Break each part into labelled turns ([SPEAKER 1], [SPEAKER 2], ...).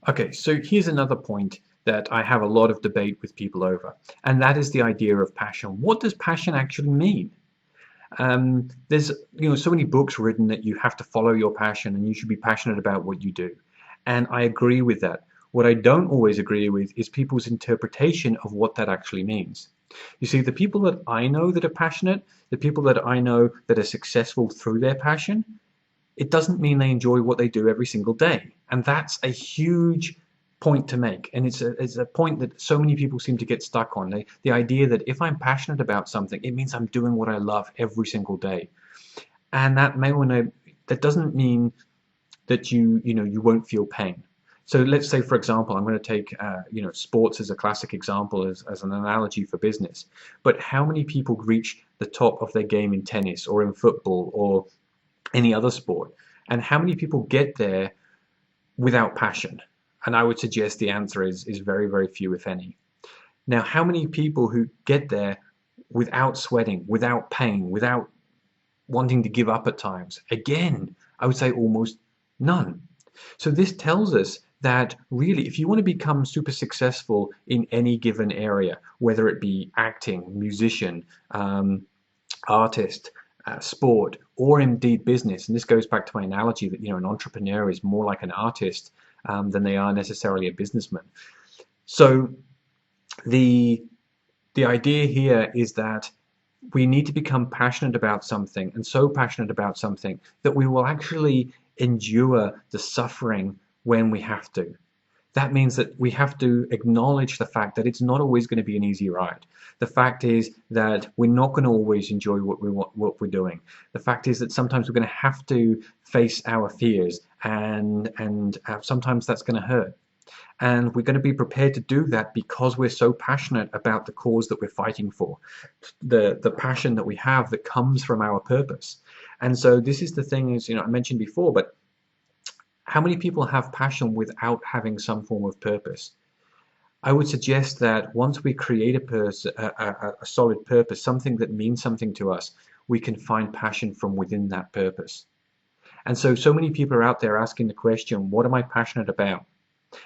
[SPEAKER 1] Okay, so here's another point that I have a lot of debate with people over, and that is the idea of passion. What does passion actually mean? There's so many books written that you have to follow your passion and you should be passionate about what you do, and I agree with that. What I don't always agree with is people's interpretation of what that actually means. You see, the people that I know that are passionate, the people that I know that are successful through their passion, it doesn't mean they enjoy what they do every single day. And that's a huge point to make. And it's a point that so many people seem to get stuck on. The idea that if I'm passionate about something, it means I'm doing what I love every single day. And that doesn't mean that you won't feel pain. So let's say, for example, I'm going to take sports as a classic example as an analogy for business. But how many people reach the top of their game in tennis or in football or any other sport? And how many people get there without passion? And I would suggest the answer is very, very few, if any. Now, how many people who get there without sweating, without pain, without wanting to give up at times? Again, I would say almost none. So this tells us that really, if you want to become super successful in any given area, whether it be acting, musician, artist, sport, or indeed business, and this goes back to my analogy that an entrepreneur is more like an artist than they are necessarily a businessman. So the idea here is that we need to become passionate about something, and so passionate about something that we will actually endure the suffering when we have to. That means that we have to acknowledge the fact that it's not always going to be an easy ride. The fact is that we're not going to always enjoy what we're doing. The fact is that sometimes we're going to have to face our fears, and sometimes that's going to hurt. And we're going to be prepared to do that because we're so passionate about the cause that we're fighting for, the passion that we have that comes from our purpose. And so this is the thing is, I mentioned before, but how many people have passion without having some form of purpose? I would suggest that once we create a solid purpose, something that means something to us, we can find passion from within that purpose. And so many people are out there asking the question, what am I passionate about?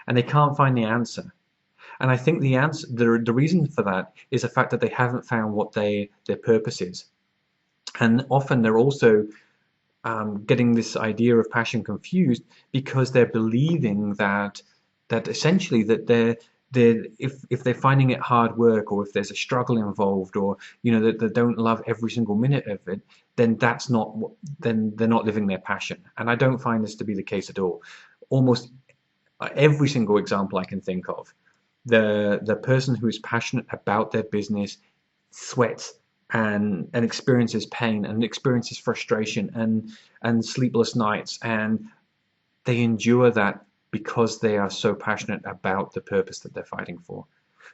[SPEAKER 1] And they can't find the answer. And I think the reason for that is the fact that they haven't found what their purpose is. And often they're also getting this idea of passion confused because they're believing that essentially that if they're finding it hard work, or if there's a struggle involved, or that they don't love every single minute of it, then then they're not living their passion. And I don't find this to be the case at all. Almost every single example I can think of, the person who is passionate about their business sweats and experiences pain and experiences frustration and sleepless nights, and they endure that because they are so passionate about the purpose that they're fighting for.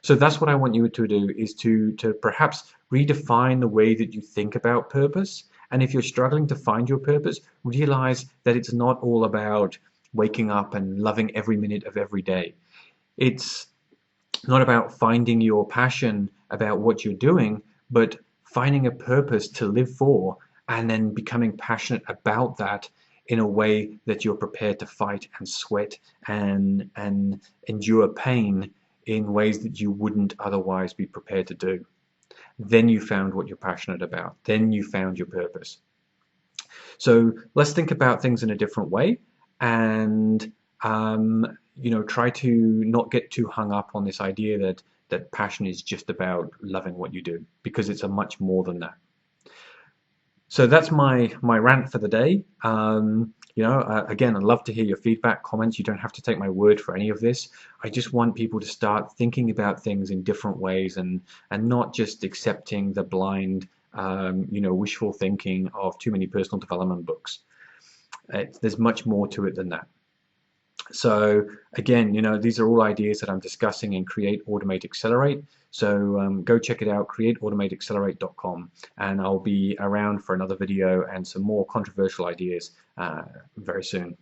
[SPEAKER 1] So that's what I want you to do, is to perhaps redefine the way that you think about purpose. And if you're struggling to find your purpose, realize that it's not all about waking up and loving every minute of every day. It's not about finding your passion about what you're doing, but finding a purpose to live for, and then becoming passionate about that in a way that you're prepared to fight and sweat and endure pain in ways that you wouldn't otherwise be prepared to do. Then you found what you're passionate about. Then you found your purpose. So let's think about things in a different way, and try to not get too hung up on this idea that passion is just about loving what you do, because it's a much more than that. So that's my rant for the day. Again, I'd love to hear your feedback, comments. You don't have to take my word for any of this. I just want people to start thinking about things in different ways, and not just accepting the blind, wishful thinking of too many personal development books. There's much more to it than that. So again, these are all ideas that I'm discussing in Create, Automate, Accelerate. So go check it out, createautomateaccelerate.com, and I'll be around for another video and some more controversial ideas very soon.